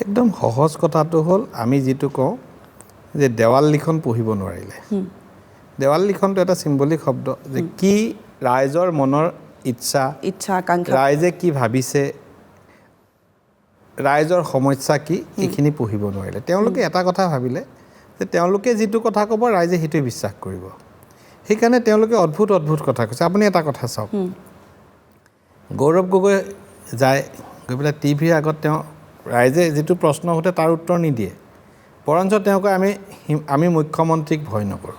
একদম সহজ কথাটো হ'ল আমি যেটো কওঁ যে দেৱাল লিখন পঢ়িব নোৱাৰিলে দেৱাল লিখনটো এটা সিম্বলিক শব্দ যে কি ৰাইজৰ মনৰ ইচ্ছা আকাংক্ষা ৰাইজে কি ভাবিছে ৰাইজৰ সমস্যা কি এখিনি পঢ়িব নোৱাৰিলে তেওঁলোকে এটা কথা ভাবিলে যে তেওঁলোকে যেটো কথা ক'ব ৰাইজে হিতে বিশ্বাস কৰিব সেইকাৰণে তেওঁলোকে অদ্ভুত কথা কৈছে আপুনি এটা কথা চাওক গৌৰৱ গগৈ যায় গৈ টিভিৰ আগত তেওঁ ৰাইজে যেটো প্ৰশ্ন হতে তাৰ উত্তৰ নিদিয়ে পৰঞ্চ তেওঁক আমি মুখ্যমন্ত্ৰীক ভয় নকৰোঁ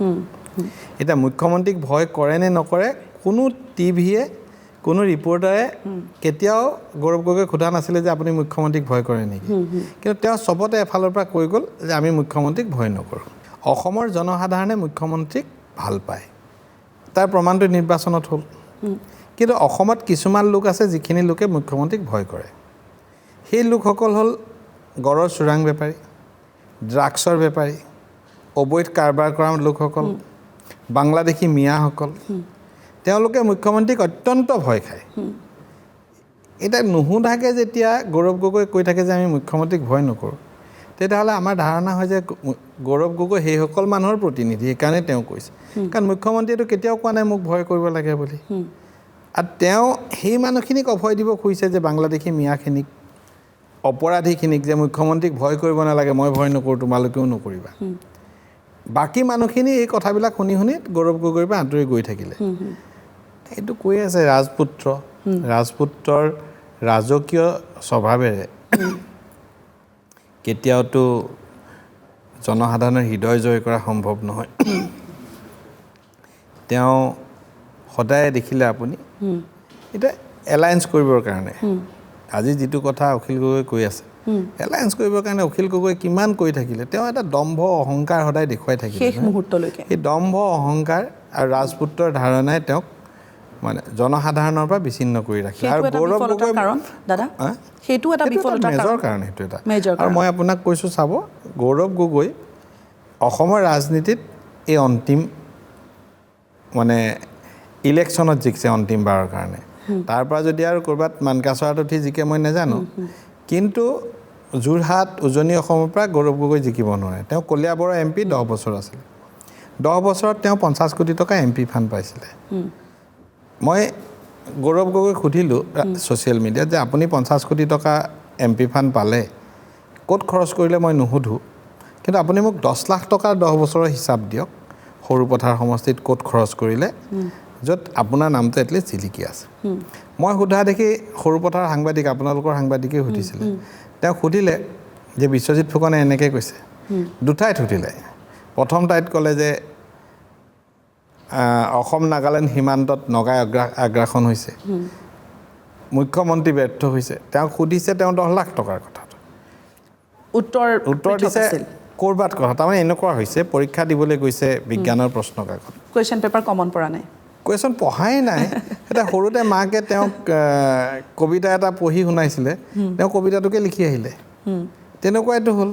এটা মুখ্যমন্ত্ৰীক ভয় কৰে নে নকৰে কোনো টিভিয়ে কোনো ৰিপৰ্টাৰে কেতিয়াও গৌৰৱ গগৈ খুদা নাছিলে যে আপুনি মুখ্যমন্ত্ৰীক ভয় কৰে নেকি কিন্তু তেওঁ সবতে এফালৰ পৰা কৈ গ'ল যে আমি মুখ্যমন্ত্ৰীক ভয় নকৰোঁ অসমৰ জনসাধাৰণে মুখ্যমন্ত্ৰীক ভাল পায় তাৰ প্ৰমাণটো নিৰ্বাচনত হ'ল কিন্তু অসমত কিছুমান লোক আছে যিখিনি লোকে মুখ্যমন্ত্ৰীক ভয় কৰে সেই লোকসকল হ'ল গড়ৰ চোৰাং বেপাৰী ড্ৰাগছৰ বেপাৰী অবৈধ কাৰবাৰ কৰা লোকসকল বাংলাদেশী মিয়াসকল তেওঁলোকে মুখ্যমন্ত্ৰীক অত্যন্ত ভয় খায় এটা নুহুধাকে যেতিয়া গৌৰৱ গগৈ কৈ থাকে যে আমি মুখ্যমন্ত্ৰীক ভয় নকৰোঁ তেতিয়াহ'লে আমাৰ ধাৰণা হয় যে গৌৰৱ গগৈ সেইসকল মানুহৰ প্ৰতিনিধি সেইকাৰণে তেওঁ কৈছে কাৰণ মুখ্যমন্ত্ৰীয়েতো কেতিয়াও কোৱা নাই মোক ভয় কৰিব লাগে বুলি আৰু তেওঁ সেই মানুহখিনিক অভয় দিব খুজিছে যে বাংলাদেশী মিয়াখিনিক অপৰাধীখিনিক যে মুখ্যমন্ত্ৰীক ভয় কৰিব নালাগে মই ভয় নকৰোঁ তোমালোকেও নকৰিবা বাকী মানুহখিনি এই কথাবিলাক শুনি গৌৰৱ গগৈৰ পৰা আঁতৰি গৈ থাকিলে এইটো কৈ আছে ৰাজপুত্ৰৰ ৰাজকীয় স্বভাৱেৰে কেতিয়াওতো জনসাধাৰণৰ হৃদয় জয় কৰা সম্ভৱ নহয় তেওঁ সদায় দেখিলে আপুনি এটা এলায়েন্স কৰিবৰ কাৰণে আজি যেটো কথা অখিল গগৈ কৈ আছে এলায়েন্স কৰিবৰ কাৰণে অখিল গগৈ কিমান কৈ থাকিলে তেওঁ এটা দম্ভ অহংকাৰ সদায় দেখুৱাই থাকিলে শেষ মুহূৰ্তলৈকে এই দম্ভ অহংকাৰ আৰু ৰাজপুত্ৰৰ ধাৰণাই তেওঁক মানে জনসাধাৰণৰ পৰা বিচ্ছিন্ন কৰি ৰাখিলে আৰু গৌৰৱ গগৈ কাৰণ দাদা হেতু এটা বিফলতাৰ মেজৰ কাৰণ হেতু এটা আৰু মই আপোনাক কৈছো চাব গৌৰৱ গগৈ অসমৰ ৰাজনীতিত এই অন্তিম মানে ইলেকশ্যনত জিকিছে অন্তিমবাৰৰ কাৰণে তাৰ পৰা যদি আৰু কৰবাত মানকাছাৰত উঠি জিকে মই নাজানো কিন্তু যোৰহাট উজনি অসমৰ পৰা গৌৰৱ গগৈ জিকিব নোৱাৰে তেওঁ কলিয়াবৰ এমপি 10 বছৰ আছিল 10 বছৰত তেওঁ 50 কোটি টকা এমপি ফাণ্ড পাইছিলে মই গৌৰৱ গগৈ খুধিলো সোশ্যাল মিডিয়াত যে আপুনি 50 কোটি টকা এমপি ফাণ্ড পালে ক'ত খৰচ কৰিলে মই নুহুধো কিন্তু আপুনি মোক 10 লাখ টকাৰ 10 বছৰৰ হিচাপ দিয়ক সৰুপথাৰ সমষ্টিত ক'ত খৰচ কৰিলে য'ত আপোনাৰ নামটো এটলিষ্ট জিলিকি আছে মই সোধা দেখি সৰুপথাৰ সাংবাদিক আপোনালোকৰ সাংবাদিকে সুধিছিলে তেওঁ সুধিলে যে বিশ্বজিৎ ফুকনে এনেকৈ কৈছে দুটাই সুধিলে প্ৰথম টাইত ক'লে যে অসম নাগালেণ্ড সীমান্তত নগাই আগ্ৰাসন হৈছে মুখ্যমন্ত্ৰী ব্যৰ্থ হৈছে তেওঁ সুধিছে তেওঁ 10 লাখ টকাৰ কথাটো উত্তৰ দিছে কৰবাত কথা তাৰমানে এনেকুৱা হৈছে পৰীক্ষা দিবলৈ গৈছে বিজ্ঞানৰ প্ৰশ্ন কাকত কুৱেশ্যন পেপাৰ কমন পৰা নাই কুৱেশ্যন পঢ়াই নাই এটা সৰুতে মাকে তেওঁক কবিতা এটা পঢ়ি শুনাইছিলে তেওঁ কবিতাটোকে লিখি আহিলে তেনেকুৱাইটো হ'ল